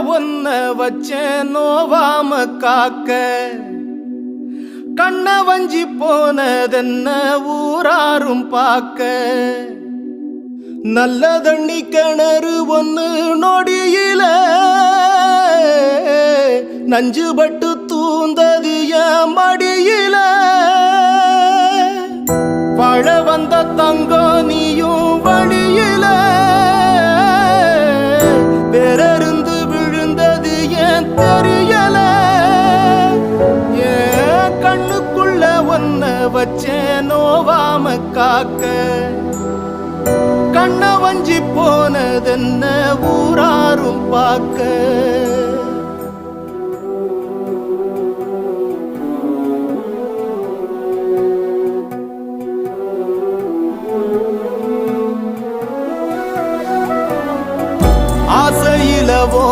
ஒன்ன வச்சேன் நோவாம காக்க கண்ண வஞ்சி போனதென்ன ஊராரும் பார்க்க நல்ல தண்ணி கிணறு ஒன்னு நொடியில நஞ்சுபட்டு தூந்தது என் மடியில வாழ வந்த தங்கம் நீயும் வழியில வேறருந்து விழுந்தது ஏன் தெரியல ஏன் கண்ணுக்குள்ள ஒன்ன வச்சேன் நோவாம காக்க கண்ண வஞ்சி போனதென்ன ஊராரும் பார்க்க